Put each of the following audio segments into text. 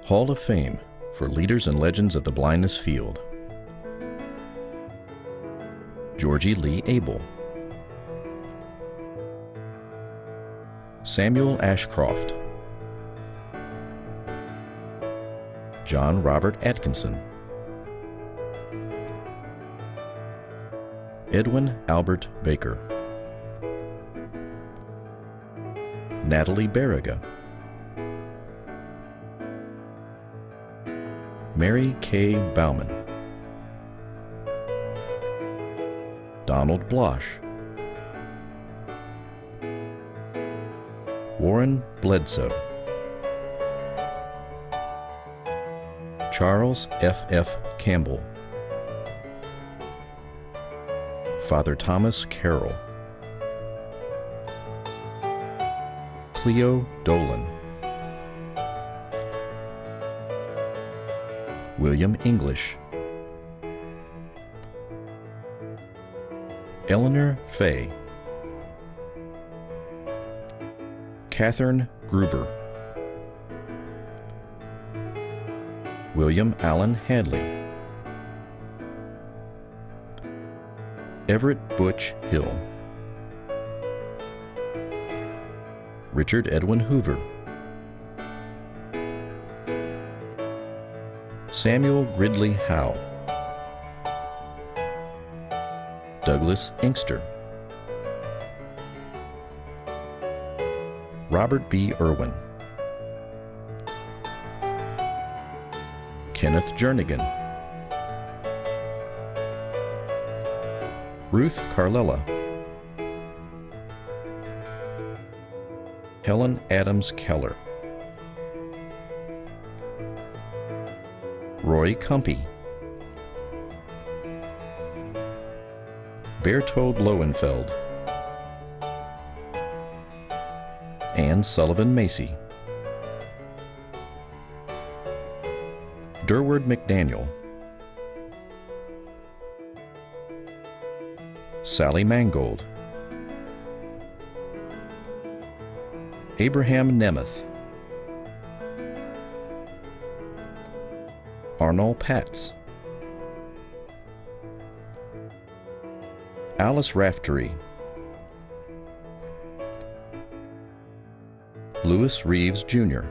Hall of Fame for Leaders and Legends of the Blindness Field. Georgie Lee Abel, Samuel Ashcroft, John Robert Atkinson, Edwin Albert Baker, Natalie Barriga, Mary K. Bauman, Donald Blosh, Warren Bledsoe, Charles F. Campbell, Father Thomas Carroll, Cleo Dolan, William English, Eleanor Fay, Catherine Gruber, William Allen Hadley, Everett Butch Hill, Richard Edwin Hoover, Samuel Gridley Howe, Douglas Inkster, Robert B. Irwin, Kenneth Jernigan, Ruth Carlella, Helen Adams Keller, Roy Cumpy, Berthold Lowenfeld, Anne Sullivan Macy, Durward McDaniel, Sally Mangold, Abraham Nemeth, Arnold Patz, Alice Raftery, Louis Reeves Jr.,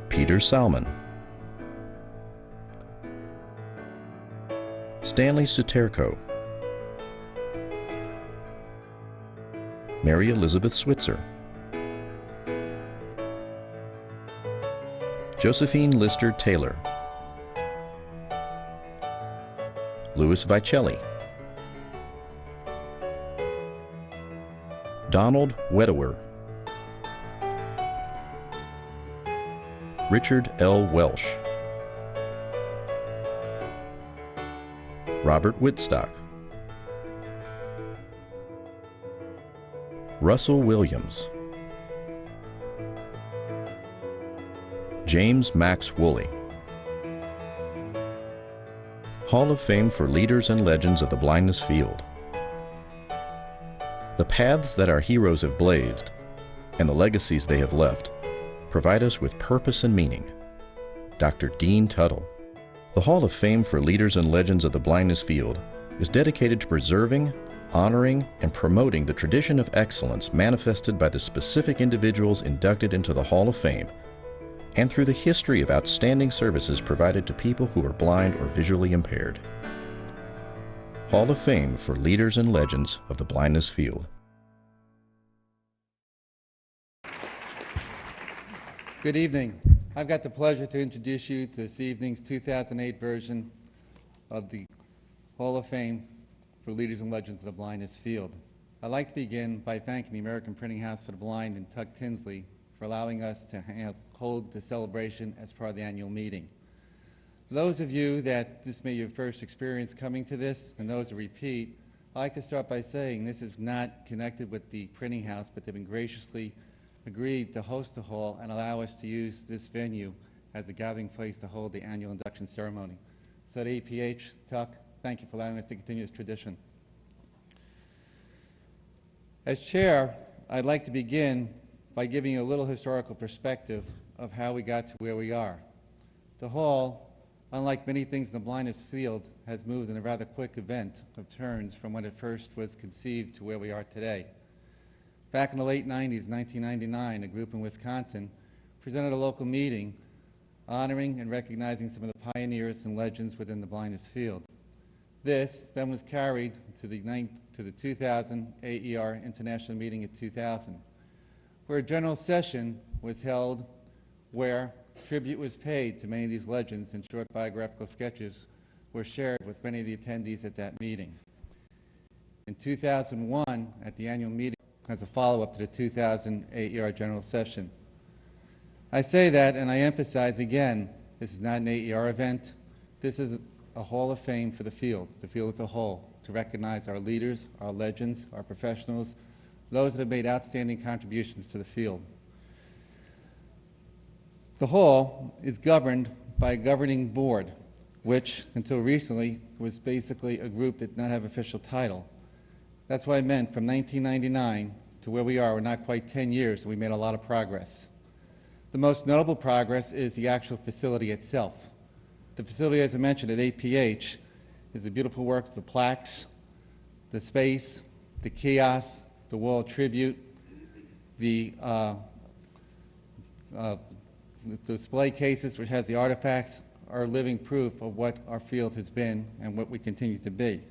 Peter Salmon, Stanley Suterko, Mary Elizabeth Switzer, Josephine Lister Taylor, Louis Vicelli, Donald Wedewer, Richard L. Welsh, Robert Whitstock, Russell Williams, James Max Woolley. Hall of Fame for Leaders and Legends of the Blindness Field. The paths that our heroes have blazed, and the legacies they have left, provide us with purpose and meaning. Dr. Dean Tuttle. The Hall of Fame for Leaders and Legends of the Blindness Field is dedicated to preserving, honoring, and promoting the tradition of excellence manifested by the specific individuals inducted into the Hall of Fame, and through the history of outstanding services provided to people who are blind or visually impaired. Hall of Fame for Leaders and Legends of the Blindness Field. Good evening. I've got the pleasure to introduce you to this evening's 2008 version of the Hall of Fame for Leaders and Legends of the Blindness Field. I'd like to begin by thanking the American Printing House for the Blind in Tuck Tinsley for allowing us to hold the celebration as part of the annual meeting. For those of you that this may be your first experience coming to this, and those who repeat, I'd like to start by saying this is not connected with the printing house, but they've been graciously agreed to host the hall and allow us to use this venue as a gathering place to hold the annual induction ceremony. So at APH, Tuck, thank you for allowing us to continue this tradition. As chair, I'd like to begin by giving you a little historical perspective of how we got to where we are. The Hall, unlike many things in the blindness field, has moved in a rather quick event of turns from when it first was conceived to where we are today. Back in the late 90s, 1999, a group in Wisconsin presented a local meeting honoring and recognizing some of the pioneers and legends within the blindness field. This then was carried to the 2000 AER International Meeting in 2000, where a general session was held where tribute was paid to many of these legends and short biographical sketches were shared with many of the attendees at that meeting. In 2001, at the annual meeting, as a follow-up to the 2000 AER general session. I say that and I emphasize again, this is not an AER event. This is a Hall of Fame for the field as a whole, to recognize our leaders, our legends, our professionals, those that have made outstanding contributions to the field. The Hall is governed by a governing board, which until recently was basically a group that did not have official title. That's what I meant. From 1999 to where we are, we're not quite 10 years, and we made a lot of progress. The most notable progress is the actual facility itself. The facility, as I mentioned, at APH is the beautiful work of the plaques, the space, the kiosks, the wall of tribute, the display cases which has the artifacts are living proof of what our field has been and what we continue to be.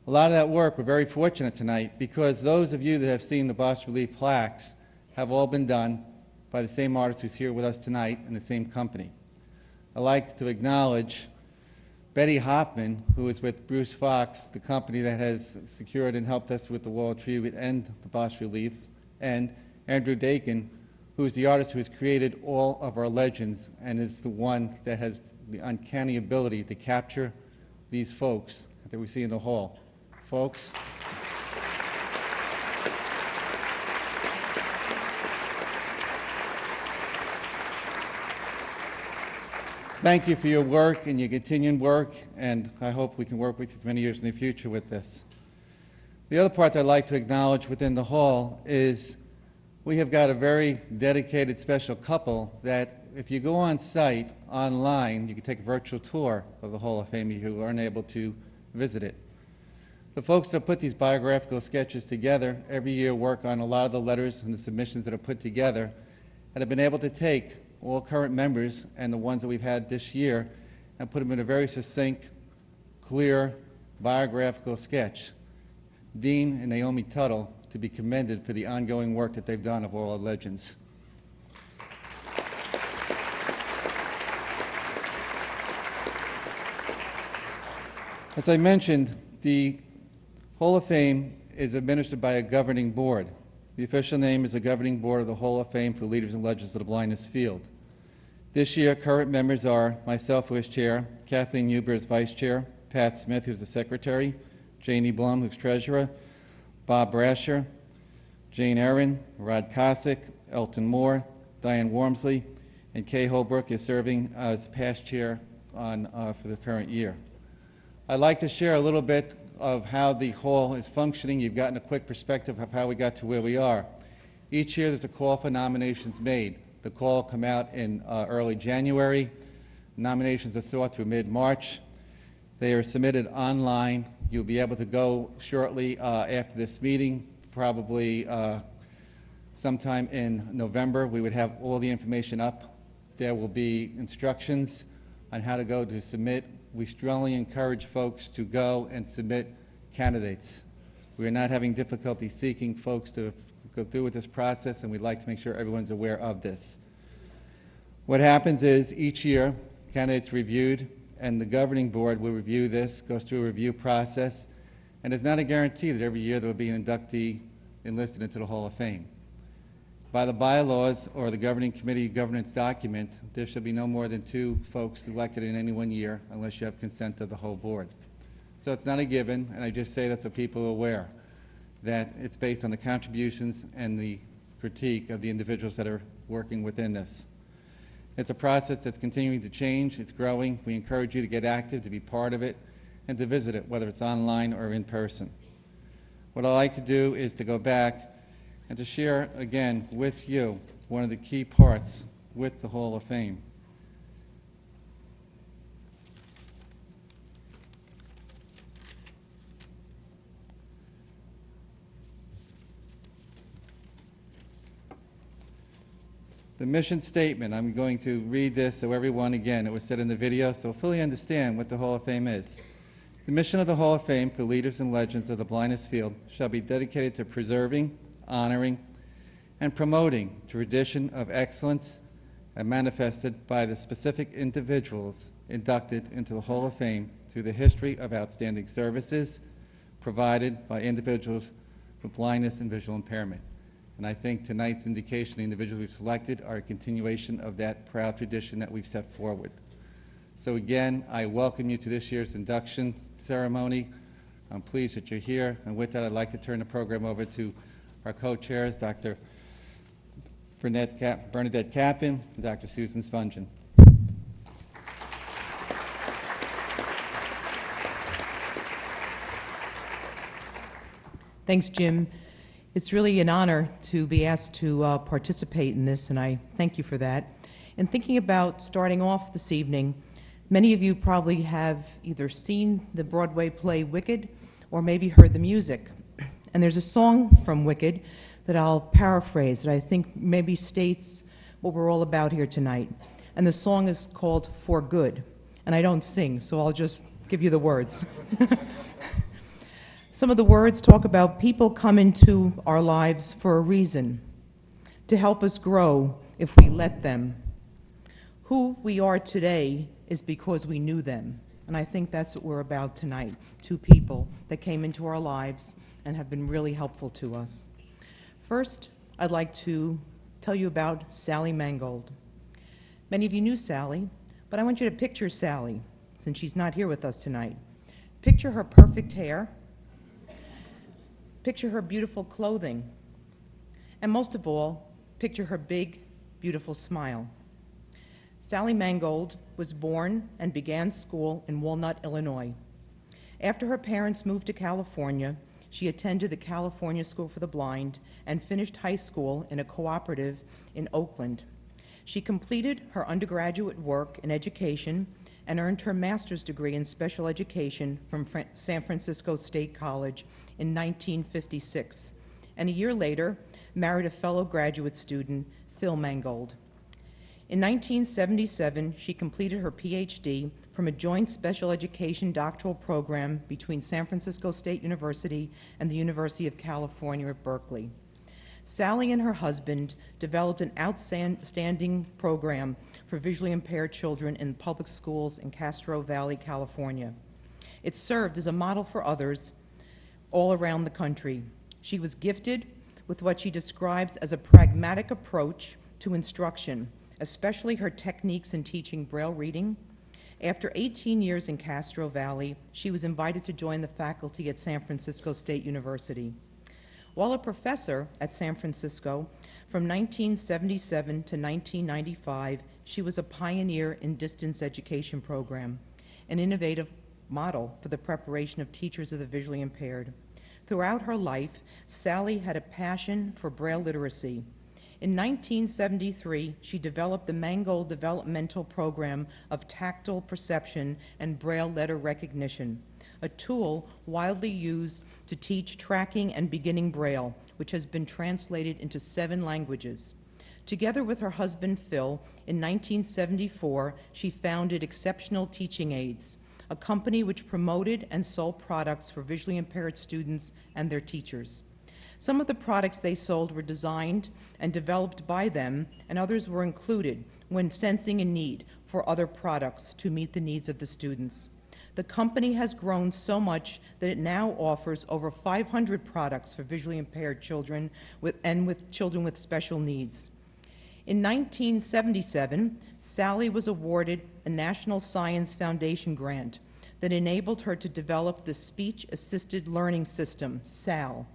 A lot of that work, we're very fortunate tonight because those of you that have seen the bas-relief plaques have all been done by the same artist who's here with us tonight in the same company. I'd like to acknowledge Betty Hoffman, who is with Bruce Fox, the company that has secured and helped us with the wall of tribute and the bas-relief, and Andrew Dakin, who is the artist who has created all of our legends and is the one that has the uncanny ability to capture these folks that we see in the hall. Folks. Thank you for your work and your continuing work, and I hope we can work with you for many years in the future with this. The other part I'd like to acknowledge within the hall is we have got a very dedicated special couple that if you go on site, online, you can take a virtual tour of the Hall of Fame if you aren't able to visit it. The folks that put these biographical sketches together every year work on a lot of the letters and the submissions that are put together and have been able to take all current members and the ones that we've had this year and put them in a very succinct, clear biographical sketch. Dean and Naomi Tuttle to be commended for the ongoing work that they've done of all our legends. As I mentioned, the Hall of Fame is administered by a governing board. The official name is the Governing Board of the Hall of Fame for Leaders and Legends of the Blindness Field. This year, current members are myself, who is chair, Kathleen Huber as vice chair, Pat Smith, who's the secretary, Janie Blum, who's treasurer, Bob Brasher, Jane Aaron, Rod Cossack, Elton Moore, Diane Wormsley, and Kay Holbrook is serving as past chair for the current year. I'd like to share a little bit of how the hall is functioning. You've gotten a quick perspective of how we got to where we are. Each year there's a call for nominations made. The call will come out in early January. Nominations are sought through mid-March. They are submitted online. You'll be able to go shortly after this meeting, probably sometime in November. We would have all the information up. There will be instructions on how to go to submit. We strongly encourage folks to go and submit candidates. We are not having difficulty seeking folks to go through with this process, and we'd like to make sure everyone's aware of this. What happens is each year, candidates reviewed, and the governing board will review this, goes through a review process, and it's not a guarantee that every year there will be an inductee enlisted into the Hall of Fame. By the bylaws or the governing committee governance document, there should be no more than 2 folks elected in any one year unless you have consent of the whole board. So it's not a given, and I just say that so people are aware that it's based on the contributions and the critique of the individuals that are working within this. It's a process that's continuing to change. It's growing. We encourage you to get active, to be part of it, and to visit it, whether it's online or in person. What I like to do is to go back and to share again with you one of the key parts with the Hall of Fame. The mission statement, I'm going to read this so everyone, again, it was said in the video, so fully understand what the Hall of Fame is. The mission of the Hall of Fame for leaders and legends of the blindness field shall be dedicated to preserving, honoring, and promoting tradition of excellence and manifested by the specific individuals inducted into the Hall of Fame through the history of outstanding services provided by individuals with blindness and visual impairment. And I think tonight's indication, the individuals we've selected are a continuation of that proud tradition that we've set forward. So again, I welcome you to this year's induction ceremony. I'm pleased that you're here. And with that, I'd like to turn the program over to our co-chairs, Dr. Bernadette Kappen and Dr. Susan Spungin. Thanks, Jim. It's really an honor to be asked to participate in this, and I thank you for that. In thinking about starting off this evening, many of you probably have either seen the Broadway play Wicked or maybe heard the music. And there's a song from Wicked that I'll paraphrase that I think maybe states what we're all about here tonight. And the song is called For Good. And I don't sing, so I'll just give you the words. Some of the words talk about people come into our lives for a reason, to help us grow if we let them. Who we are today is because we knew them. And I think that's what we're about tonight, two people that came into our lives and have been really helpful to us. First, I'd like to tell you about Sally Mangold. Many of you knew Sally, but I want you to picture Sally, since she's not here with us tonight. Picture her perfect hair. Picture her beautiful clothing. And most of all, picture her big, beautiful smile. Sally Mangold was born and began school in Walnut, Illinois. After her parents moved to California, she attended the California School for the Blind and finished high school in a cooperative in Oakland. She completed her undergraduate work in education and earned her master's degree in special education from San Francisco State College in 1956, and a year later married a fellow graduate student, Phil Mangold. In 1977, she completed her PhD from a joint special education doctoral program between San Francisco State University and the University of California at Berkeley. Sally and her husband developed an outstanding program for visually impaired children in public schools in Castro Valley, California. It served as a model for others all around the country. She was gifted with what she describes as a pragmatic approach to instruction, especially her techniques in teaching Braille reading. After 18 years in Castro Valley, she was invited to join the faculty at San Francisco State University. While a professor at San Francisco, from 1977 to 1995, she was a pioneer in distance education program, an innovative model for the preparation of teachers of the visually impaired. Throughout her life, Sally had a passion for Braille literacy. In 1973, she developed the Mangold Developmental Program of Tactile Perception and Braille Letter Recognition, a tool widely used to teach tracking and beginning Braille, which has been translated into 7 languages. Together with her husband, Phil, in 1974, she founded Exceptional Teaching Aids, a company which promoted and sold products for visually impaired students and their teachers. Some of the products they sold were designed and developed by them, and others were included when sensing a need for other products to meet the needs of the students. The company has grown so much that it now offers over 500 products for visually impaired children with children with special needs. In 1977, Sally was awarded a National Science Foundation grant that enabled her to develop the Speech-Assisted Learning System, SAL,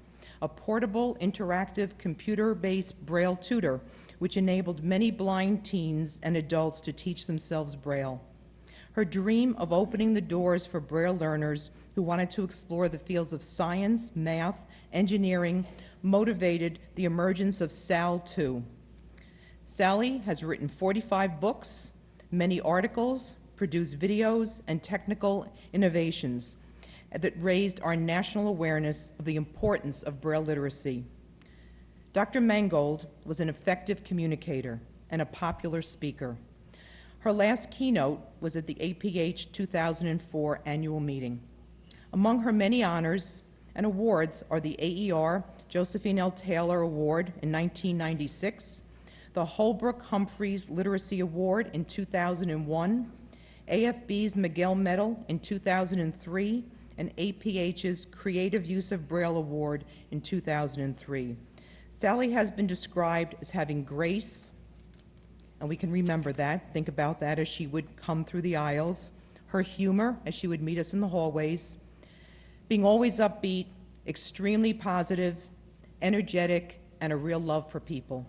a portable, interactive, computer-based Braille tutor which enabled many blind teens and adults to teach themselves Braille. Her dream of opening the doors for Braille learners who wanted to explore the fields of science, math, engineering, motivated the emergence of Sal II. Sally has written 45 books, many articles, produced videos, and technical innovations that raised our national awareness of the importance of Braille literacy. Dr. Mangold was an effective communicator and a popular speaker. Her last keynote was at the APH 2004 Annual Meeting. Among her many honors and awards are the AER Josephine L. Taylor Award in 1996, the Holbrook Humphreys Literacy Award in 2001, AFB's Miguel Medal in 2003, and APH's Creative Use of Braille Award in 2003. Sally has been described as having grace, and we can remember that, think about that as she would come through the aisles, her humor as she would meet us in the hallways, being always upbeat, extremely positive, energetic, and a real love for people.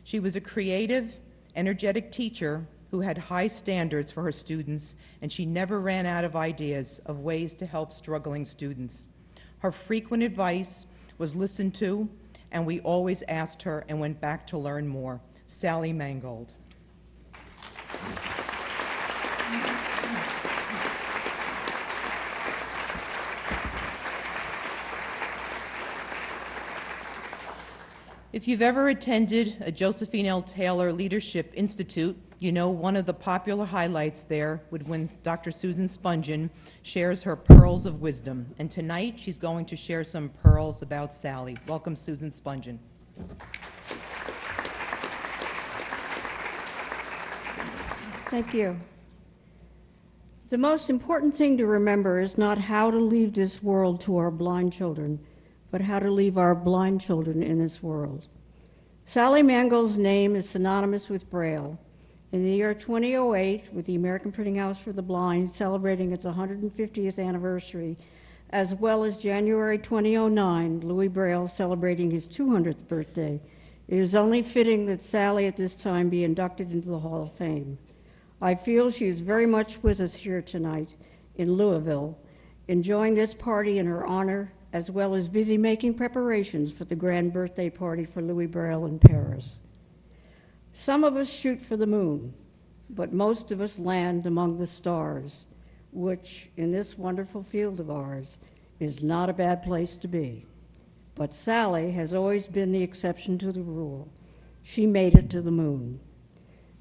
She was a creative, energetic teacher who had high standards for her students, and she never ran out of ideas of ways to help struggling students. Her frequent advice was listened to, and we always asked her and went back to learn more. Sally Mangold. If you've ever attended a Josephine L. Taylor Leadership Institute, you know one of the popular highlights there would when Dr. Susan Spungin shares her pearls of wisdom. And tonight, she's going to share some pearls about Sally. Welcome, Susan Spungin. Thank you. The most important thing to remember is not how to leave this world to our blind children, but how to leave our blind children in this world. Sally Mangold's name is synonymous with Braille. In the year 2008, with the American Printing House for the Blind celebrating its 150th anniversary, as well as January 2009, Louis Braille celebrating his 200th birthday, it is only fitting that Sally at this time be inducted into the Hall of Fame. I feel she is very much with us here tonight in Louisville, enjoying this party in her honor, as well as busy making preparations for the grand birthday party for Louis Braille in Paris. Some of us shoot for the moon, but most of us land among the stars, which in this wonderful field of ours is not a bad place to be. But Sally has always been the exception to the rule. She made it to the moon.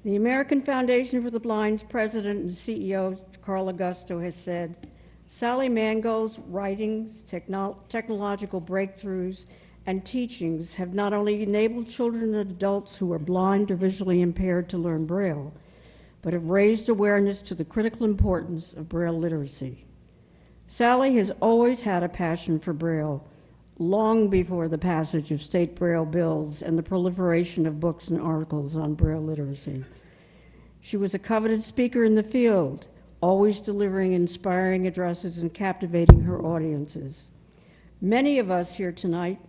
The American Foundation for the Blind's president and CEO, Carl Augusto, has said, Sally Mangold's writings, technological breakthroughs, and teachings have not only enabled children and adults who are blind or visually impaired to learn Braille, but have raised awareness to the critical importance of Braille literacy. Sally has always had a passion for Braille, long before the passage of state Braille bills and the proliferation of books and articles on Braille literacy. She was a coveted speaker in the field, always delivering inspiring addresses and captivating her audiences. Many of us here tonight,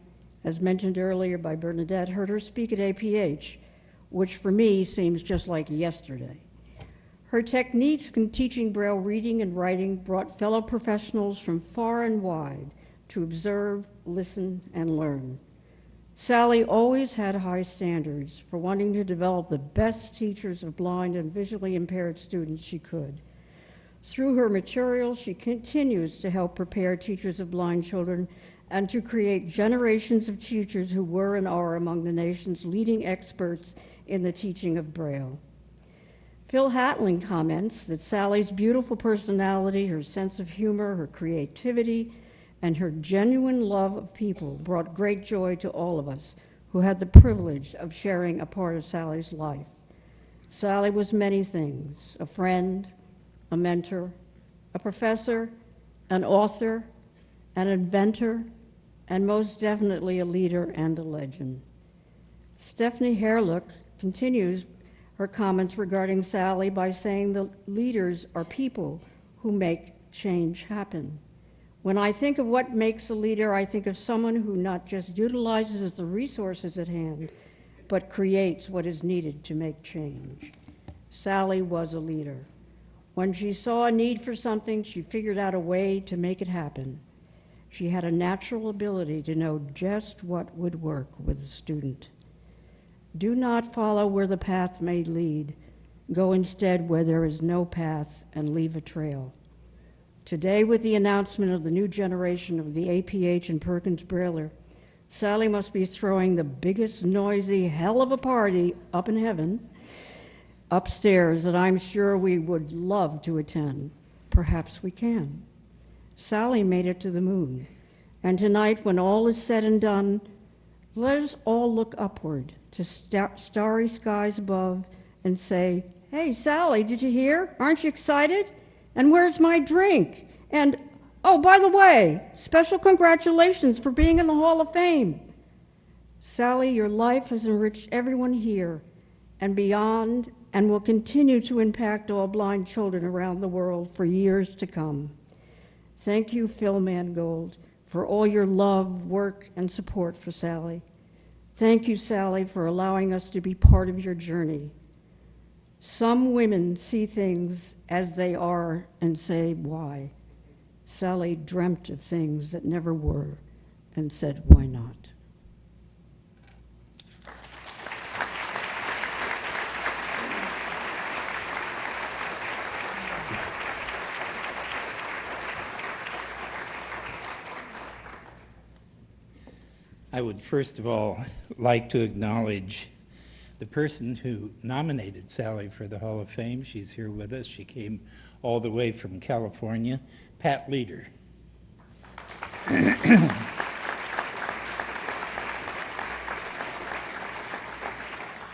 as mentioned earlier by Bernadette, heard her speak at APH, which for me seems just like yesterday. Her techniques in teaching Braille reading and writing brought fellow professionals from far and wide to observe, listen, and learn. Sally always had high standards for wanting to develop the best teachers of blind and visually impaired students she could. Through her materials, she continues to help prepare teachers of blind children and to create generations of teachers who were and are among the nation's leading experts in the teaching of Braille. Phil Hatlen comments that Sally's beautiful personality, her sense of humor, her creativity, and her genuine love of people brought great joy to all of us who had the privilege of sharing a part of Sally's life. Sally was many things: a friend, a mentor, a professor, an author, an inventor, and most definitely a leader and a legend. Stephanie Herrlich continues her comments regarding Sally by saying the leaders are people who make change happen. When I think of what makes a leader, I think of someone who not just utilizes the resources at hand, but creates what is needed to make change. Sally was a leader. When she saw a need for something, she figured out a way to make it happen. She had a natural ability to know just what would work with a student. Do not follow where the path may lead. Go instead where there is no path and leave a trail. Today, with the announcement of the new generation of the APH and Perkins Brailler, Sally must be throwing the biggest noisy hell of a party up in heaven, upstairs, that I'm sure we would love to attend. Perhaps we can. Sally made it to the moon, and tonight, when all is said and done, let us all look upward to starry skies above and say, "Hey, Sally, did you hear? Aren't you excited? And where's my drink? And, oh, by the way, special congratulations for being in the Hall of Fame. Sally, your life has enriched everyone here and beyond, and will continue to impact all blind children around the world for years to come. Thank you, Phil Mangold, for all your love, work, and support for Sally. Thank you, Sally, for allowing us to be part of your journey. Some women see things as they are and say, why? Sally dreamt of things that never were and said, why not? I would first of all like to acknowledge the person who nominated Sally for the Hall of Fame. She's here with us. She came all the way from California, Pat Leader.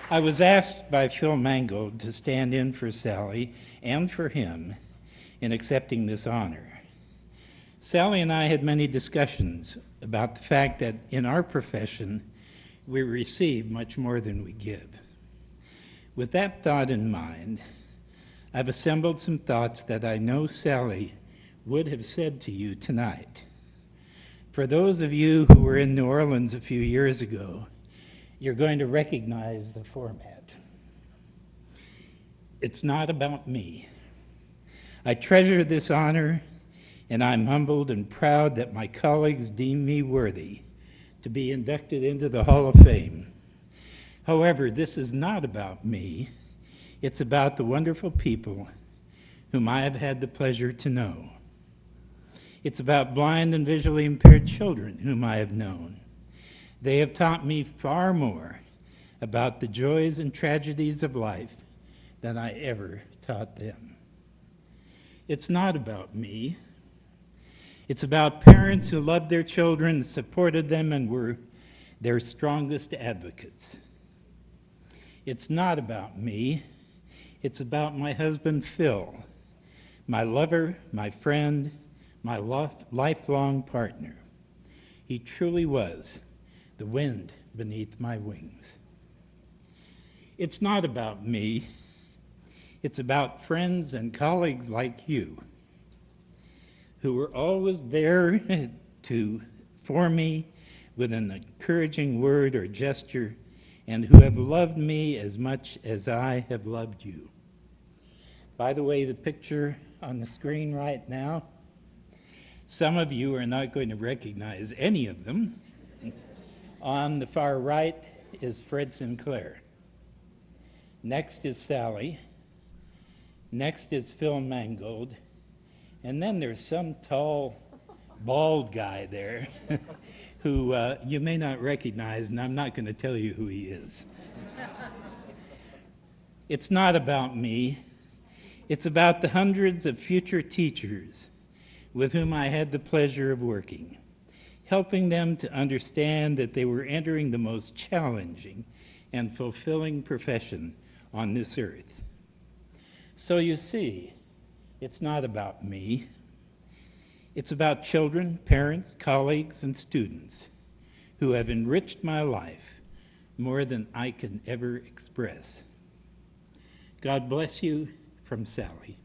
I was asked by Phil Mangold to stand in for Sally and for him in accepting this honor. Sally and I had many discussions about the fact that in our profession, we receive much more than we give. With that thought in mind, I've assembled some thoughts that I know Sally would have said to you tonight. For those of you who were in New Orleans a few years ago, you're going to recognize the format. It's not about me. I treasure this honor, and I'm humbled and proud that my colleagues deem me worthy to be inducted into the Hall of Fame. However, this is not about me. It's about the wonderful people whom I have had the pleasure to know. It's about blind and visually impaired children whom I have known. They have taught me far more about the joys and tragedies of life than I ever taught them. It's not about me. It's about parents who loved their children, supported them, and were their strongest advocates. It's not about me. It's about my husband, Phil, my lover, my friend, my lifelong partner. He truly was the wind beneath my wings. It's not about me. It's about friends and colleagues like you who were always there for me with an encouraging word or gesture, and who have loved me as much as I have loved you. By the way, the picture on the screen right now, some of you are not going to recognize any of them. On the far right is Fred Sinclair. Next is Sally. Next is Phil Mangold. And then there's some tall, bald guy there who you may not recognize, and I'm not going to tell you who he is. It's not about me. It's about the hundreds of future teachers with whom I had the pleasure of working, helping them to understand that they were entering the most challenging and fulfilling profession on this earth. So you see, it's not about me. It's about children, parents, colleagues, and students who have enriched my life more than I can ever express. God bless you, from Sally.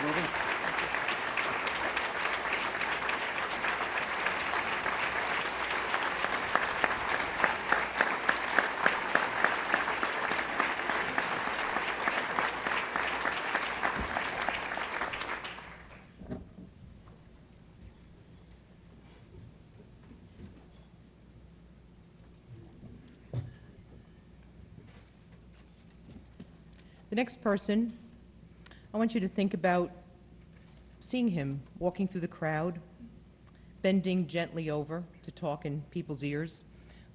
moving. The next person, I want you to think about seeing him walking through the crowd, bending gently over to talk in people's ears,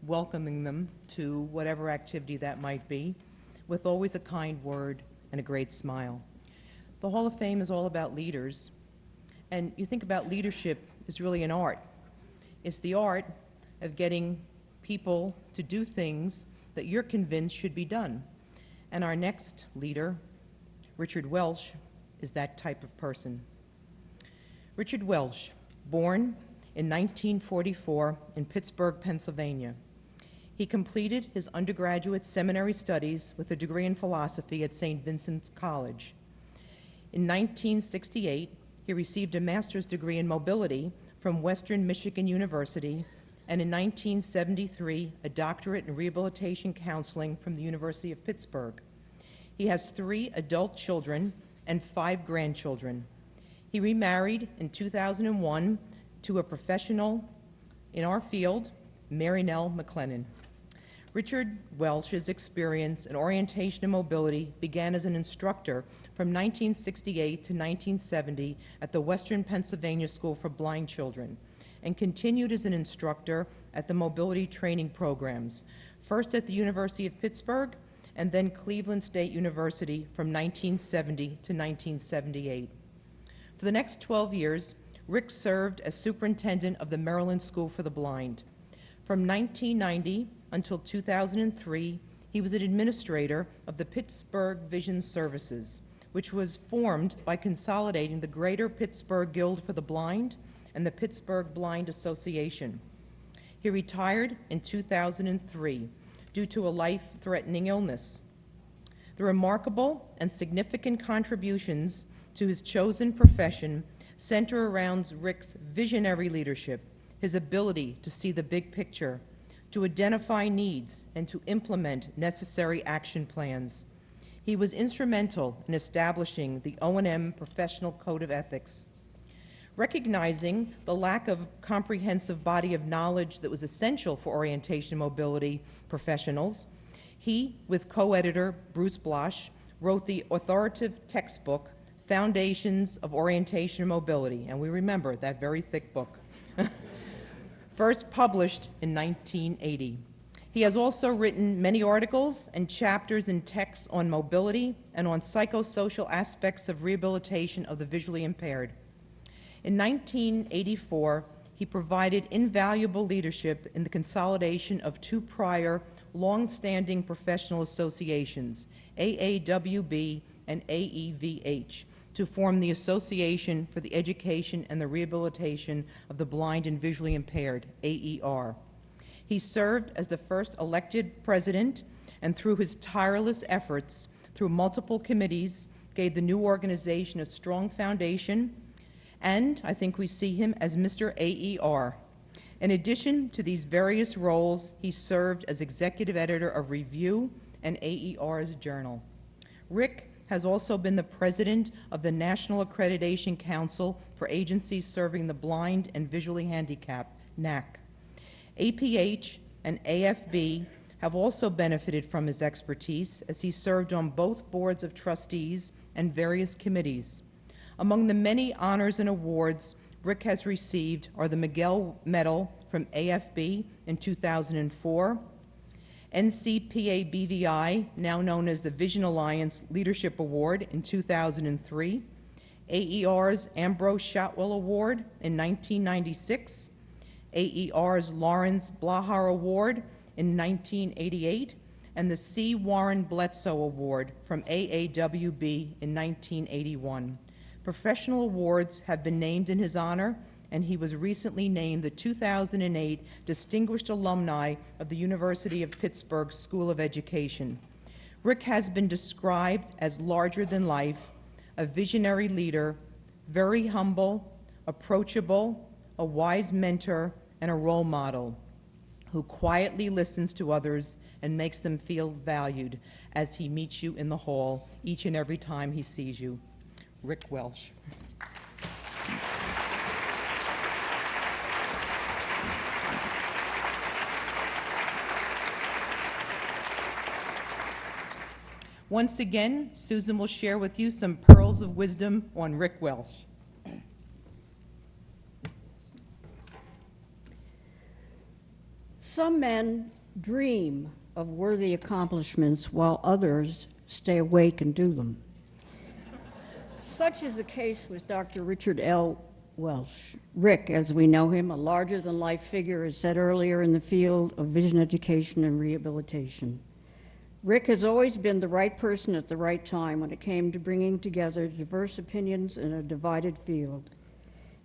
welcoming them to whatever activity that might be, with always a kind word and a great smile. The Hall of Fame is all about leaders, and you think about leadership is really an art. It's the art of getting people to do things that you're convinced should be done. And our next leader, Richard Welsh, is that type of person. Richard Welsh, born in 1944 in Pittsburgh, Pennsylvania. He completed his undergraduate seminary studies with a degree in philosophy at St. Vincent's College. In 1968, he received a master's degree in mobility from Western Michigan University, and in 1973, a doctorate in rehabilitation counseling from the University of Pittsburgh. He has 3 adult children and 5 grandchildren. He remarried in 2001 to a professional in our field, Mary Nell McLennan. Richard Welsh's experience in orientation and mobility began as an instructor from 1968 to 1970 at the Western Pennsylvania School for Blind Children, and continued as an instructor at the mobility training programs, first at the University of Pittsburgh and then Cleveland State University from 1970 to 1978. For the next 12 years, Rick served as superintendent of the Maryland School for the Blind. From 1990 until 2003, he was an administrator of the Pittsburgh Vision Services, which was formed by consolidating the Greater Pittsburgh Guild for the Blind and the Pittsburgh Blind Association. He retired in 2003 due to a life-threatening illness. The remarkable and significant contributions to his chosen profession center around Rick's visionary leadership, his ability to see the big picture, to identify needs, and to implement necessary action plans. He was instrumental in establishing the O&M Professional Code of Ethics. Recognizing the lack of comprehensive body of knowledge that was essential for orientation and mobility professionals, he, with co-editor Bruce Blosh, wrote the authoritative textbook, Foundations of Orientation and Mobility, and we remember that very thick book. First published in 1980. He has also written many articles and chapters in texts on mobility and on psychosocial aspects of rehabilitation of the visually impaired. In 1984, he provided invaluable leadership in the consolidation of 2 prior long-standing professional associations, AAWB and AEVH, to form the Association for the Education and the Rehabilitation of the Blind and Visually Impaired, AER. He served as the first elected president, and through his tireless efforts, through multiple committees, gave the new organization a strong foundation, and I think we see him as Mr. AER. In addition to these various roles, he served as executive editor of Review and AER's Journal. Rick has also been the president of the National Accreditation Council for Agencies Serving the Blind and Visually Handicapped, NAC. APH and AFB have also benefited from his expertise as he served on both boards of trustees and various committees. Among the many honors and awards Rick has received are the Miguel Medal from AFB in 2004, NCPA BVI, now known as the Vision Alliance Leadership Award, in 2003, AER's Ambrose Shotwell Award in 1996, AER's Lawrence Blahar Award in 1988, and the C. Warren Bledsoe Award from AAWB in 1981. Professional awards have been named in his honor, and he was recently named the 2008 Distinguished Alumni of the University of Pittsburgh School of Education. Rick has been described as larger than life, a visionary leader, very humble, approachable, a wise mentor, and a role model who quietly listens to others and makes them feel valued as he meets you in the hall each and every time he sees you. Rick Welsh. Once again, Susan will share with you some pearls of wisdom on Rick Welsh. Some men dream of worthy accomplishments while others stay awake and do them. Such is the case with Dr. Richard L. Welsh. Rick, as we know him, a larger-than-life figure, as said earlier, in the field of vision education and rehabilitation. Rick has always been the right person at the right time when it came to bringing together diverse opinions in a divided field.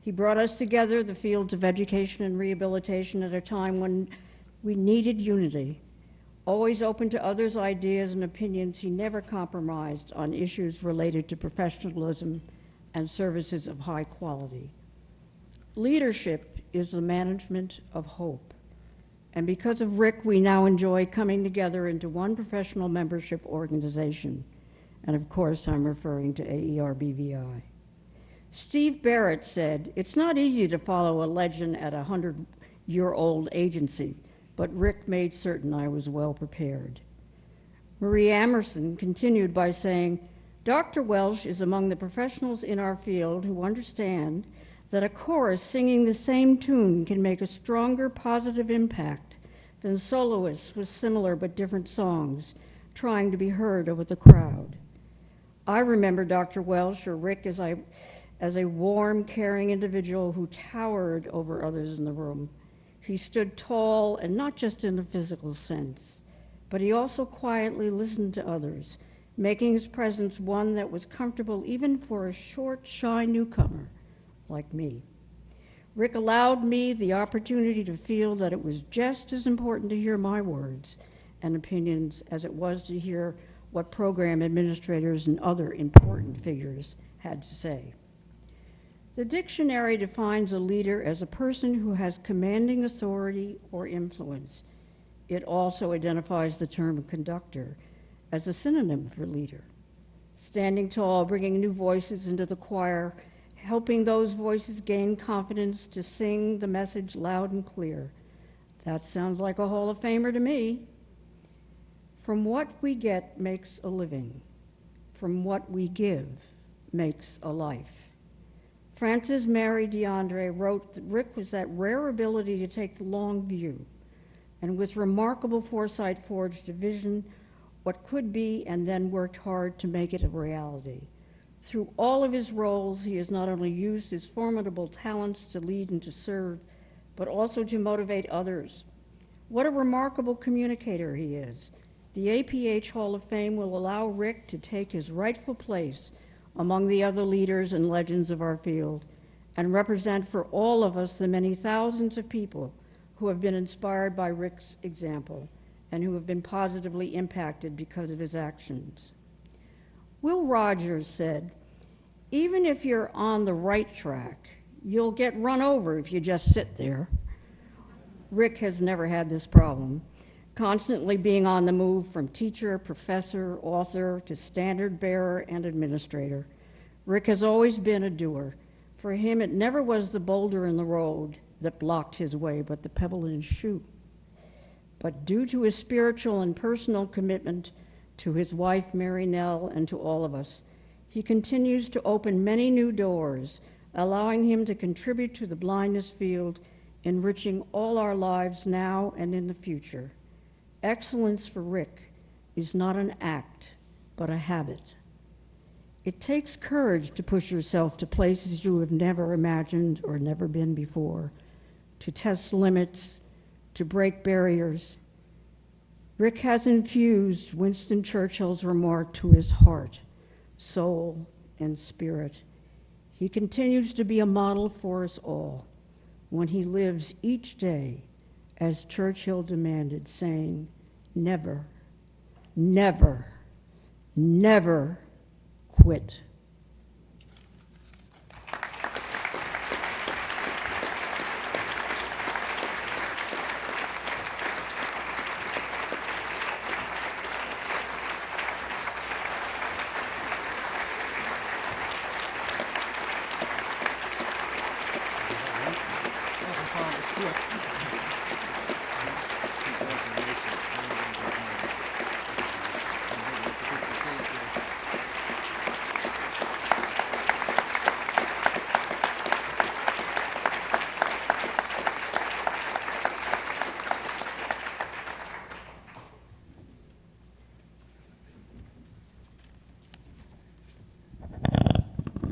He brought us together, the fields of education and rehabilitation, at a time when we needed unity. Always open to others' ideas and opinions, he never compromised on issues related to professionalism and services of high quality. Leadership is the management of hope. And because of Rick, we now enjoy coming together into one professional membership organization. And of course, I'm referring to AERBVI. Steve Barrett said, "It's not easy to follow a legend at a 100-year-old agency, but Rick made certain I was well prepared." Marie Amerson continued by saying, "Dr. Welsh is among the professionals in our field who understand that a chorus singing the same tune can make a stronger positive impact than soloists with similar but different songs trying to be heard over the crowd." I remember Dr. Welsh, or Rick, as a warm, caring individual who towered over others in the room. He stood tall, and not just in a physical sense, but he also quietly listened to others, making his presence one that was comfortable even for a short, shy newcomer like me. Rick allowed me the opportunity to feel that it was just as important to hear my words and opinions as it was to hear what program administrators and other important figures had to say. The dictionary defines a leader as a person who has commanding authority or influence. It also identifies the term conductor as a synonym for leader. Standing tall, bringing new voices into the choir, helping those voices gain confidence to sing the message loud and clear. That sounds like a Hall of Famer to me. From what we get makes a living. From what we give makes a life. Frances Mary DeAndre wrote that Rick was that rare ability to take the long view, and with remarkable foresight forged a vision what could be and then worked hard to make it a reality. Through all of his roles, he has not only used his formidable talents to lead and to serve, but also to motivate others. What a remarkable communicator he is. The APH Hall of Fame will allow Rick to take his rightful place among the other leaders and legends of our field and represent for all of us the many thousands of people who have been inspired by Rick's example and who have been positively impacted because of his actions. Will Rogers said, "Even if you're on the right track, you'll get run over if you just sit there." Rick has never had this problem, constantly being on the move from teacher, professor, author, to standard bearer and administrator. Rick has always been a doer. For him, it never was the boulder in the road that blocked his way, but the pebble in his shoe. But due to his spiritual and personal commitment to his wife, Mary Nell, and to all of us, he continues to open many new doors, allowing him to contribute to the blindness field, enriching all our lives now and in the future. Excellence for Rick is not an act, but a habit. It takes courage to push yourself to places you have never imagined or never been before, to test limits, to break barriers. Rick has infused Winston Churchill's remark to his heart, soul, and spirit. He continues to be a model for us all when he lives each day as Churchill demanded, saying, "Never, never, never quit."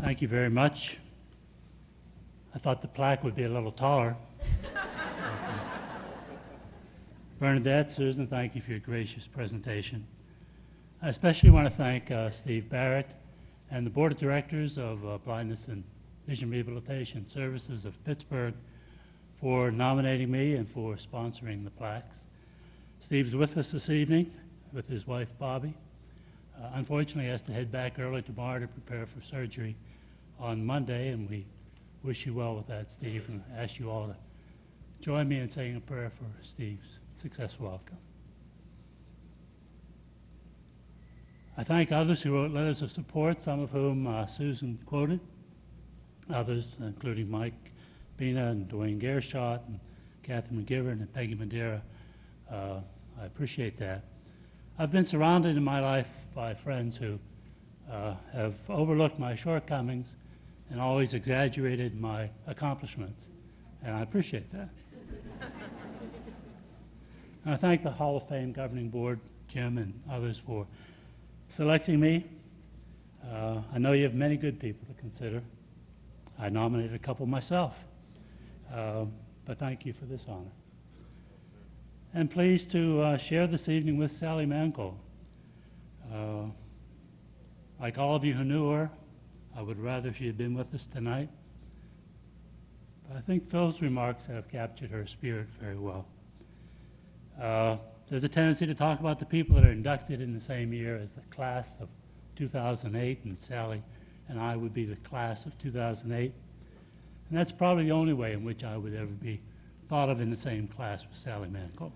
Thank you very much. I thought the plaque would be a little taller. Bernadette, Susan, thank you for your gracious presentation. I especially want to thank Steve Barrett and the Board of Directors of Blindness and Vision Rehabilitation Services of Pittsburgh for nominating me and for sponsoring the plaques. Steve's with us this evening with his wife, Bobby. Unfortunately, he has to head back early tomorrow to prepare for surgery on Monday, and we wish you well with that, Steve, and ask you all to join me in saying a prayer for Steve's successful outcome. I thank others who wrote letters of support, some of whom Susan quoted, others, including Mike Bina and Dwayne Gershot and Catherine McGivern and Peggy Madeira. I appreciate that. I've been surrounded in my life by friends who have overlooked my shortcomings and always exaggerated my accomplishments, and I appreciate that. And I thank the Hall of Fame Governing Board, Jim and others, for selecting me. I know you have many good people to consider. I nominated a couple myself, but thank you for this honor. And pleased to share this evening with Sally Mangold. Like all of you who knew her, I would rather she had been with us tonight. But I think Phil's remarks have captured her spirit very well. There's a tendency to talk about the people that are inducted in the same year as the class of 2008, and Sally and I would be the class of 2008. And that's probably the only way in which I would ever be thought of in the same class with Sally Mangold.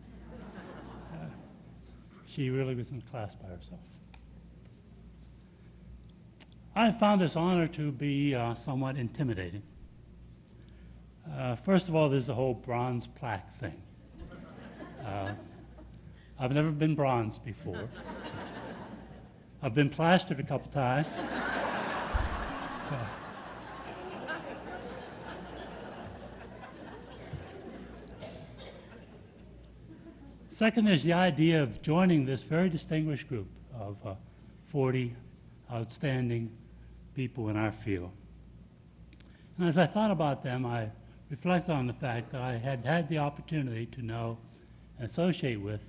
She really was in class by herself. I found this honor to be somewhat intimidating. First of all, there's the whole bronze plaque thing. I've never been bronze before. I've been plastered a couple times. Second, there's the idea of joining this very distinguished group of 40 outstanding people in our field. And as I thought about them, I reflected on the fact that I had had the opportunity to know and associate with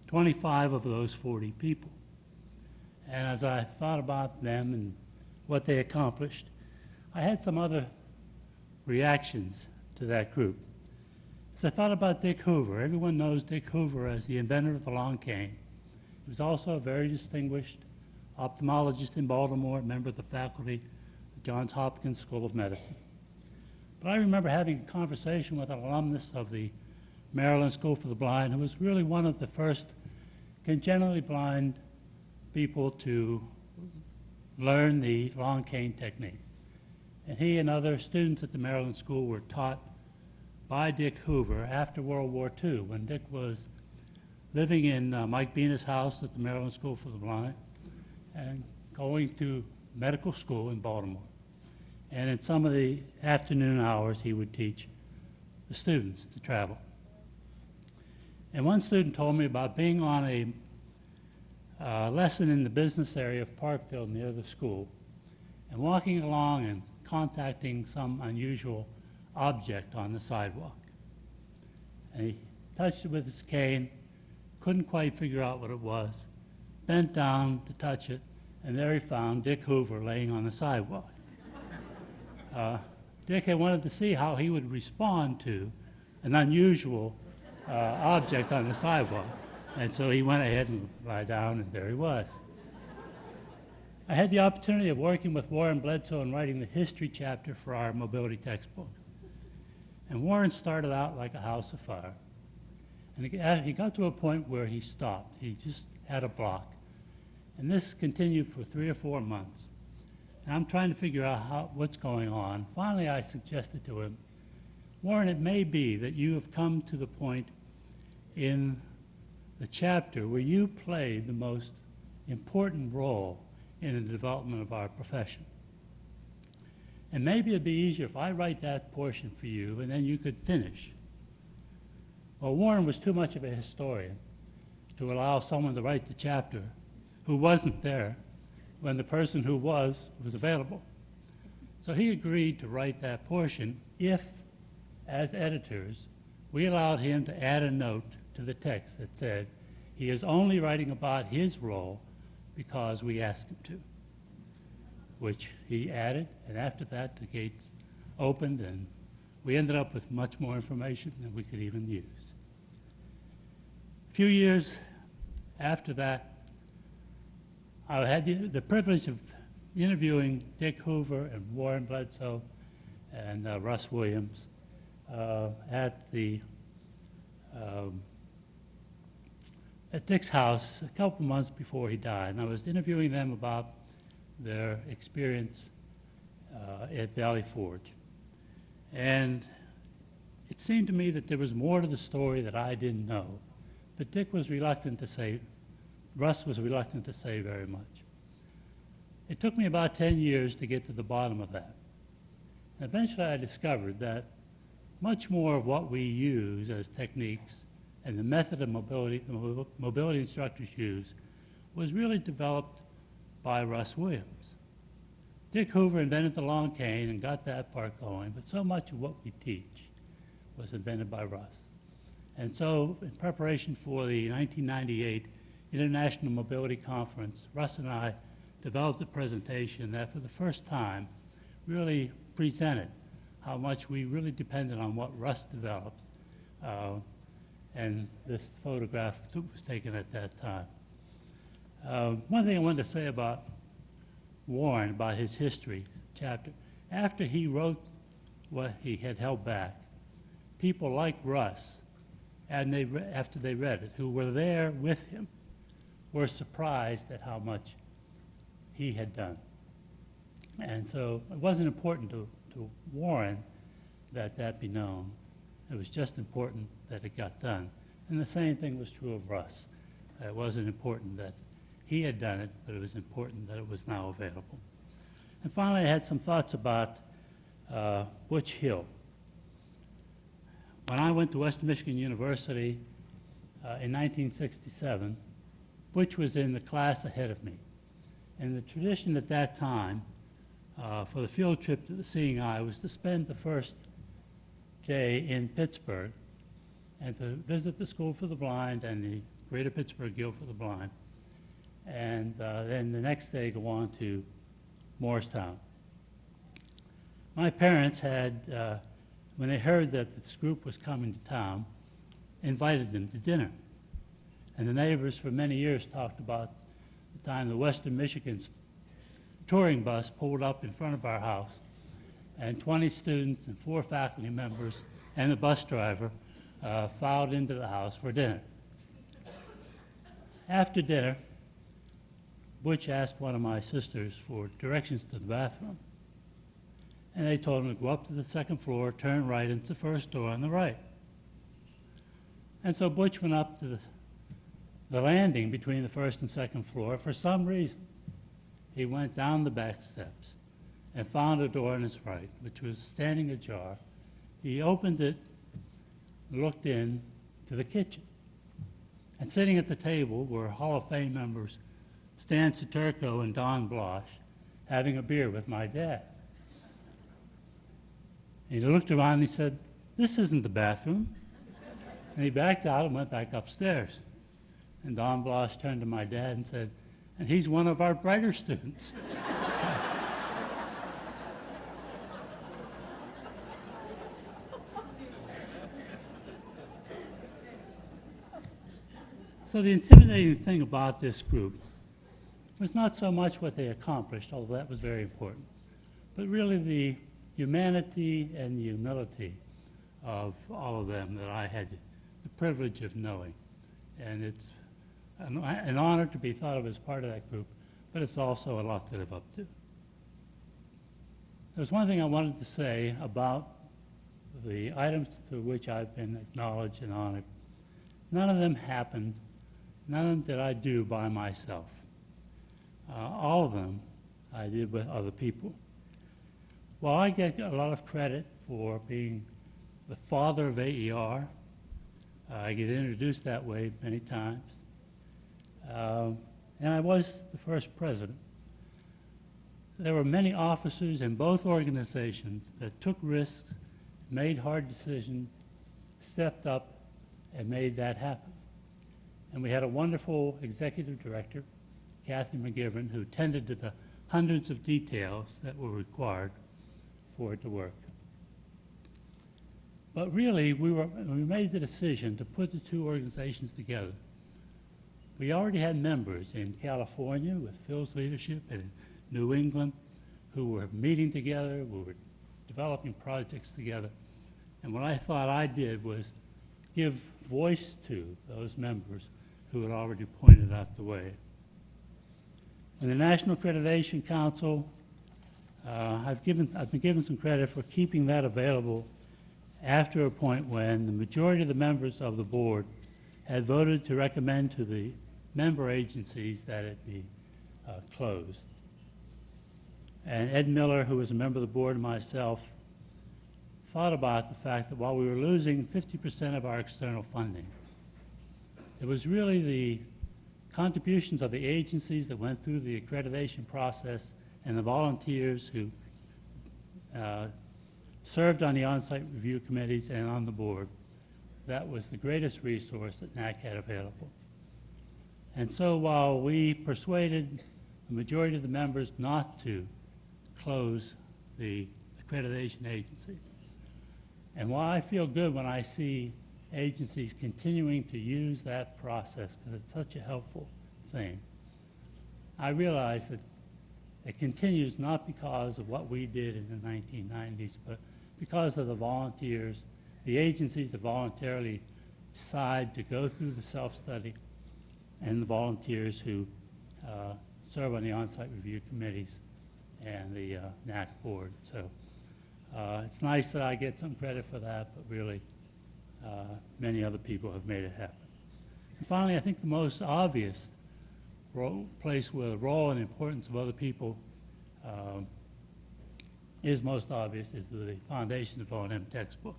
25 of those 40 people. And as I thought about them and what they accomplished, I had some other reactions to that group. As I thought about Dick Hoover, everyone knows Dick Hoover as the inventor of the long cane. He was also a very distinguished ophthalmologist in Baltimore, member of the faculty of the Johns Hopkins School of Medicine. But I remember having a conversation with an alumnus of the Maryland School for the Blind, who was really one of the first congenitally blind people to learn the long cane technique. And he and other students at the Maryland School were taught by Dick Hoover after World War II, when Dick was living in Mike Bina's house at the Maryland School for the Blind and going to medical school in Baltimore. And in some of the afternoon hours, he would teach the students to travel. And one student told me about being on a lesson in the business area of Parkville near the school and walking along and contacting some unusual object on the sidewalk. And he touched it with his cane, couldn't quite figure out what it was, bent down to touch it, and there he found Dick Hoover laying on the sidewalk. Dick had wanted to see how he would respond to an unusual object on the sidewalk, and so he went ahead and lied down, and there he was. I had the opportunity of working with Warren Bledsoe and writing the history chapter for our mobility textbook. And Warren started out like a house of fire. And he got to a point where he stopped. He just had a block. And this continued for 3 or 4 months. And I'm trying to figure out what's going on. Finally, I suggested to him, Warren, it may be that you have come to the point in the chapter where you played the most important role in the development of our profession. And maybe it'd be easier if I write that portion for you and then you could finish. Well, Warren was too much of a historian to allow someone to write the chapter who wasn't there when the person who was available. So he agreed to write that portion if, as editors, we allowed him to add a note to the text that said he is only writing about his role because we asked him to, which he added, and after that the gates opened and we ended up with much more information than we could even use. A few years after that, I had the privilege of interviewing Dick Hoover and Warren Bledsoe and Russ Williams at Dick's house a couple months before he died. And I was interviewing them about their experience at Valley Forge. And it seemed to me that there was more to the story that I didn't know. But Dick was reluctant to say, Russ was reluctant to say very much. It took me about 10 years to get to the bottom of that. And eventually I discovered that much more of what we use as techniques and the method of mobility instructors use was really developed by Russ Williams. Dick Hoover invented the long cane and got that part going, but so much of what we teach was invented by Russ. And so in preparation for the 1998 International Mobility Conference, Russ and I developed a presentation that for the first time really presented how much we really depended on what Russ developed. And this photograph was taken at that time. One thing I wanted to say about Warren, about his history chapter, after he wrote what he had held back, people like Russ, and after they read it, who were there with him, were surprised at how much he had done. And so it wasn't important to Warren that that be known. It was just important that it got done. And the same thing was true of Russ. It wasn't important that he had done it, but it was important that it was now available. And finally, I had some thoughts about Butch Hill. When I went to Western Michigan University in 1967, Butch was in the class ahead of me. And the tradition at that time for the field trip to the Seeing Eye was to spend the first day in Pittsburgh and to visit the School for the Blind and the Greater Pittsburgh Guild for the Blind. And then the next day go on to Morristown. My parents had, when they heard that this group was coming to town, invited them to dinner. And the neighbors for many years talked about the time the Western Michigan touring bus pulled up in front of our house, and 20 students and 4 faculty members and the bus driver filed into the house for dinner. After dinner, Butch asked one of my sisters for directions to the bathroom. And they told him to go up to the second floor, turn right, and it's the first door on the right. And so Butch went up to the landing between the first and second floor. For some reason, he went down the back steps and found a door on his right, which was standing ajar. He opened it, looked in to the kitchen. And sitting at the table were Hall of Fame members Stan Saturco and Don Blosh having a beer with my dad. And he looked around and he said, "This isn't the bathroom." And he backed out and went back upstairs. And Don Blosh turned to my dad and said, "And he's one of our brighter students." So the intimidating thing about this group was not so much what they accomplished, although that was very important, but really the humanity and the humility of all of them that I had the privilege of knowing. And it's an honor to be thought of as part of that group, but it's also a lot to live up to. There's one thing I wanted to say about the items through which I've been acknowledged and honored, none of them happened, none of them did I do by myself. All of them I did with other people. While I get a lot of credit for being the father of AER, I get introduced that way many times, and I was the first president. There were many officers in both organizations that took risks, made hard decisions, stepped up, and made that happen. And we had a wonderful executive director, Kathy McGivern, who tended to the hundreds of details that were required for it to work. But really, we made the decision to put the two organizations together. We already had members in California with Phil's leadership and in New England who were meeting together, we were developing projects together. And what I thought I did was give voice to those members who had already pointed out the way. In the National Accreditation Council, I've been given some credit for keeping that available after a point when the majority of the members of the board had voted to recommend to the member agencies that it be closed. And Ed Miller, who was a member of the board, and myself, thought about the fact that while we were losing 50% of our external funding, it was really the contributions of the agencies that went through the accreditation process and the volunteers who served on the on-site review committees and on the board. That was the greatest resource that NAC had available. And so while we persuaded the majority of the members not to close the accreditation agency, and while I feel good when I see agencies continuing to use that process because it's such a helpful thing, I realize that it continues not because of what we did in the 1990s, but because of the volunteers, the agencies that voluntarily decide to go through the self-study, and the volunteers who serve on the on-site review committees and the NAC board. So it's nice that I get some credit for that, but really many other people have made it happen. And finally, I think the most obvious place where the role and importance of other people is most obvious is the Foundations of O&M textbook.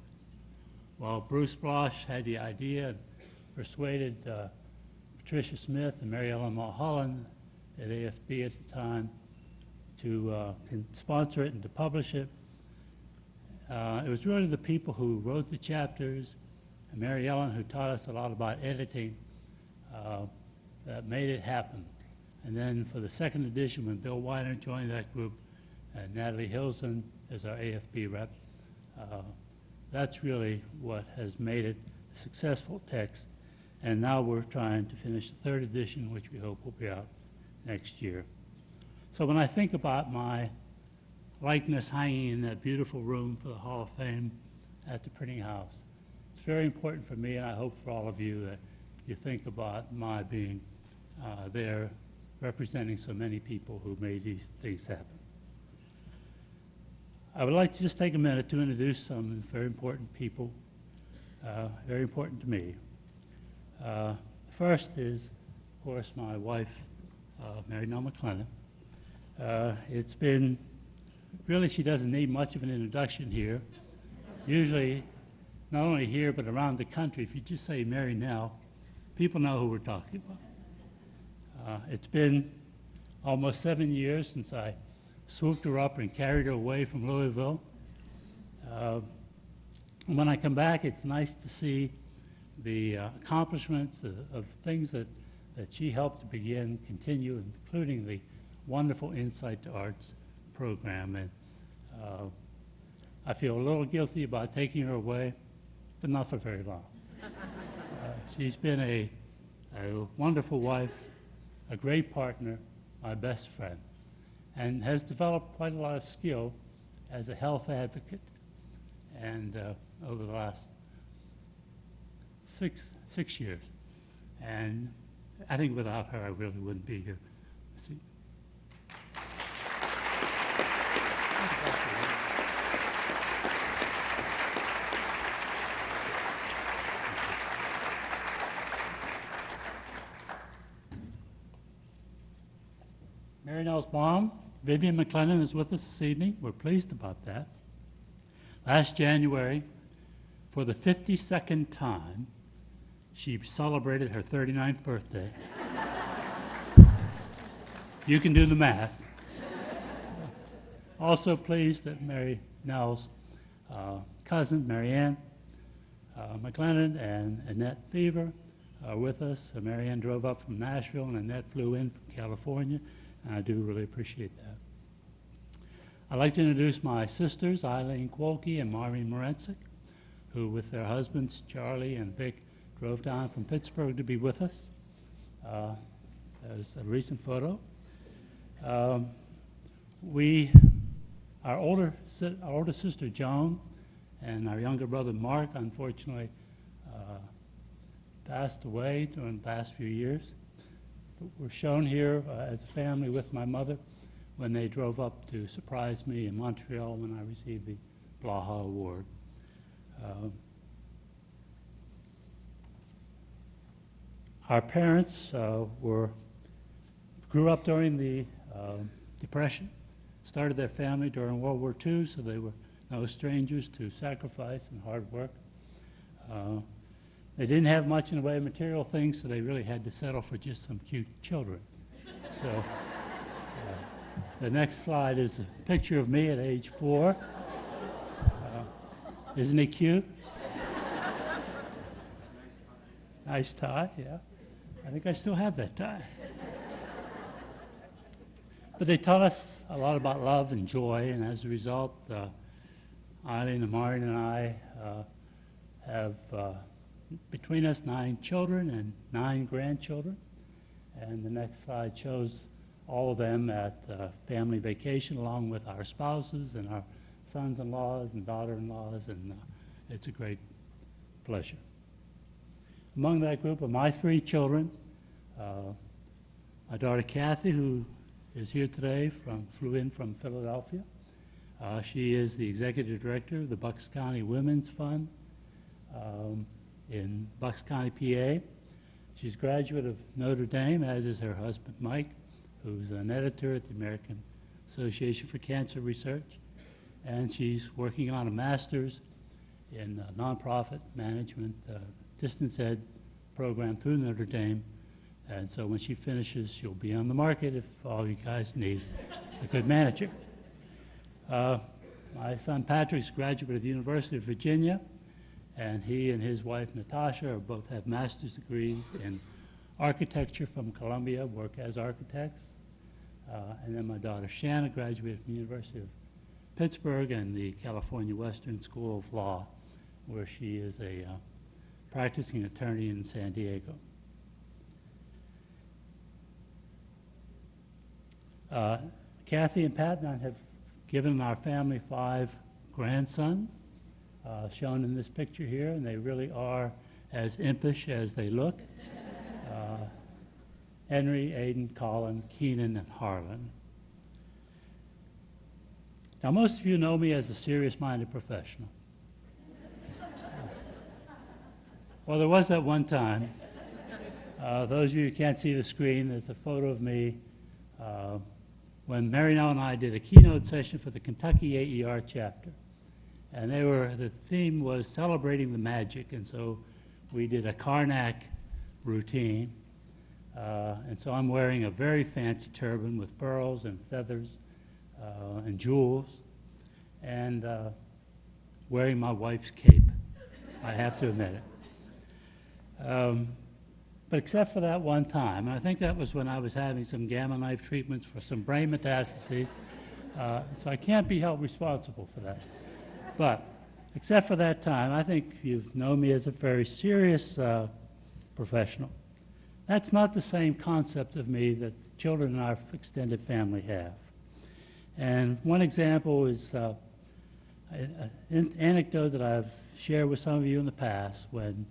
While Bruce Blosh had the idea and persuaded Patricia Smith and Mary Ellen Mulholland at AFB at the time to sponsor it and to publish it, it was really the people who wrote the chapters, and Mary Ellen, who taught us a lot about editing, that made it happen. And then for the second edition, when Bill Weiner joined that group, and Natalie Hilson as our AFB rep, that's really what has made it a successful text. And now we're trying to finish the third edition, which we hope will be out next year. So when I think about my likeness hanging in that beautiful room for the Hall of Fame at the printing house, it's very important for me, and I hope for all of you, that you think about my being there representing so many people who made these things happen. I would like to just take a minute to introduce some very important people, very important to me. First is, of course, my wife, Mary Nell McLennan. It's been, really she doesn't need much of an introduction here. Usually, not only here, but around the country, if you just say Mary Nell, people know who we're talking about. It's been almost 7 years since I swooped her up and carried her away from Louisville. And when I come back, it's nice to see the accomplishments of things that she helped to begin, continue, including the wonderful Insight to Arts program. And I feel a little guilty about taking her away, but not for very long. She's been a wonderful wife, a great partner, my best friend, and has developed quite a lot of skill as a health advocate. And over the last six years. And I think without her, I really wouldn't be here. See. Mary Nell's mom, Vivian McLennan, is with us this evening. We're pleased about that. Last January, for the 52nd time, she celebrated her 39th birthday. You can do the math. Also pleased that Mary Nell's cousin, Marianne McLennan, and Annette Fever are with us. Marianne drove up from Nashville, and Annette flew in from California, and I do really appreciate that. I'd like to introduce my sisters, Eileen Quolke and Maureen Morensic, who with their husbands, Charlie and Vic, drove down from Pittsburgh to be with us. There's a recent photo. Our older sister, Joan, and our younger brother, Mark, unfortunately passed away during the past few years. But we're shown here as a family with my mother when they drove up to surprise me in Montreal when I received the Blaha Award. Our parents grew up during the Depression, started their family during World War II, so they were no strangers to sacrifice and hard work. They didn't have much in the way of material things, so they really had to settle for just some cute children. So the next slide is a picture of me at age 4. Isn't he cute? Nice tie, yeah. I think I still have that tie. But they taught us a lot about love and joy, and as a result, Eileen and Maureen and I have between us 9 children and 9 grandchildren. And the next slide shows all of them at family vacation along with our spouses and our sons-in-laws and daughter-in-laws, and it's a great pleasure. Among that group are my 3 children, my daughter Kathy, who is here today, flew in from Philadelphia. She is the executive director of the Bucks County Women's Fund in Bucks County, PA. She's a graduate of Notre Dame, as is her husband, Mike, who's an editor at the American Association for Cancer Research. And she's working on a master's in nonprofit management, distance ed program through Notre Dame. And so when she finishes, she'll be on the market if all you guys need a good manager. My son Patrick's a graduate of the University of Virginia, and he and his wife Natasha both have master's degrees in architecture from Columbia, work as architects. And then my daughter Shanna graduated from the University of Pittsburgh and the California Western School of Law, where she is a practicing attorney in San Diego. Kathy and Pat and I have given our family 5 grandsons, shown in this picture here, and they really are as impish as they look. Henry, Aiden, Colin, Keenan, and Harlan. Now, most of you know me as a serious-minded professional. Well, there was that one time. Those of you who can't see the screen, there's a photo of me when Mary Nell and I did a keynote session for the Kentucky AER chapter. And the theme was celebrating the magic, and so we did a Karnak routine. And so I'm wearing a very fancy turban with pearls and feathers and jewels, and wearing my wife's cape, I have to admit it. But except for that one time, and I think that was when I was having some gamma knife treatments for some brain metastases, so I can't be held responsible for that. But except for that time, I think you've known me as a very serious professional. That's not the same concept of me that children in our extended family have. And one example is an anecdote that I've shared with some of you in the past when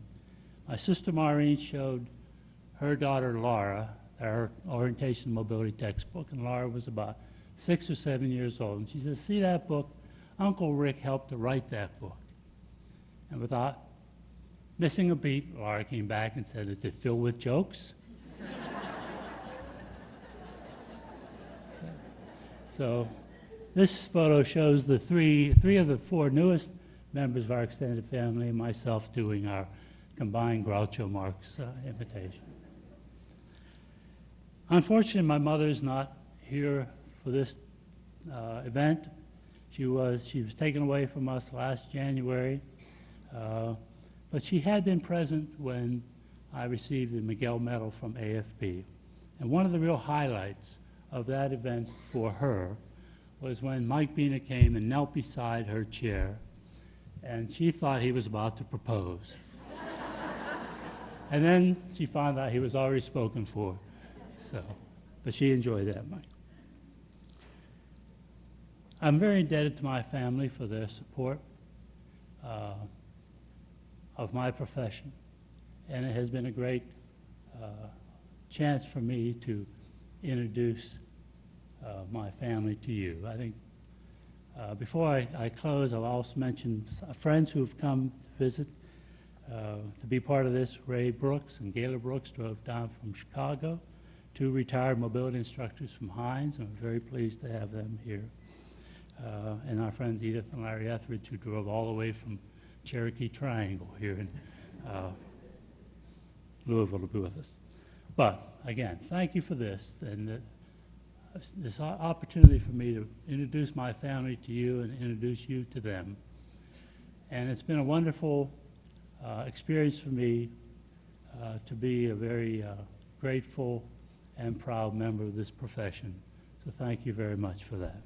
my sister Maureen showed her daughter Laura our orientation and mobility textbook, and Laura was about 6 or 7 years old. And she said, "See that book? Uncle Rick helped to write that book." And without missing a beat, Laura came back and said, "Is it filled with jokes?" So this photo shows the three of the four newest members of our extended family and myself doing our combined Groucho Marx invitation. Unfortunately, my mother's not here for this event. She was taken away from us last January, but she had been present when I received the Miguel Medal from AFP. And one of the real highlights of that event for her was when Mike Bina came and knelt beside her chair, and she thought he was about to propose. And then she found out he was already spoken for, but she enjoyed that, Mike. I'm very indebted to my family for their support of my profession, and it has been a great chance for me to introduce my family to you. I think before I close, I'll also mention friends who've come to visit to be part of this. Ray Brooks and Gayla Brooks drove down from Chicago, 2 retired mobility instructors from Hines, and I'm very pleased to have them here. And our friends Edith and Larry Etheridge, who drove all the way from Cherokee Triangle here in Louisville to be with us. But again, thank you for this, and this opportunity for me to introduce my family to you and introduce you to them. And it's been a wonderful experience for me to be a very grateful and proud member of this profession. So thank you very much for that.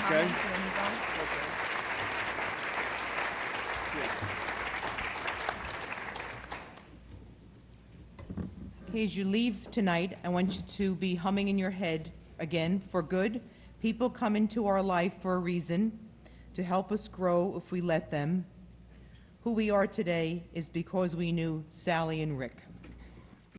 Okay. Okay, as you leave tonight, I want you to be humming in your head again for good. People come into our life for a reason, to help us grow if we let them. Who we are today is because we knew Sally and Rick.